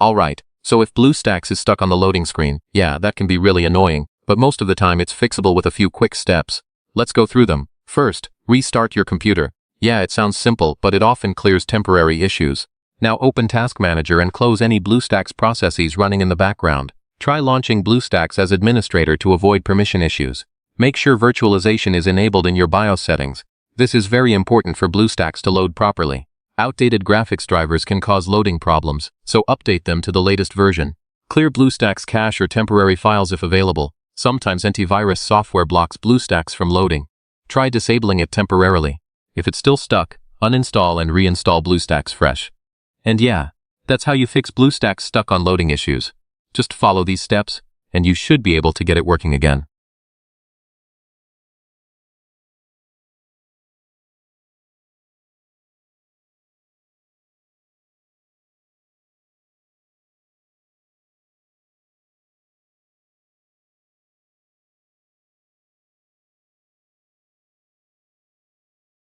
Alright, so if BlueStacks is stuck on the loading screen, yeah, that can be really annoying, but most of the time it's fixable with a few quick steps. Let's go through them. First, restart your computer. Yeah, it sounds simple, but it often clears temporary issues. Now open Task Manager and close any BlueStacks processes running in the background. Try launching BlueStacks as administrator to avoid permission issues. Make sure virtualization is enabled in your BIOS settings. This is very important for BlueStacks to load properly. Outdated graphics drivers can cause loading problems, so update them to the latest version. Clear BlueStacks cache or temporary files if available. Sometimes antivirus software blocks BlueStacks from loading. Try disabling it temporarily. If it's still stuck, uninstall and reinstall BlueStacks fresh. And yeah, that's how you fix BlueStacks stuck on loading issues. Just follow these steps, and you should be able to get it working again.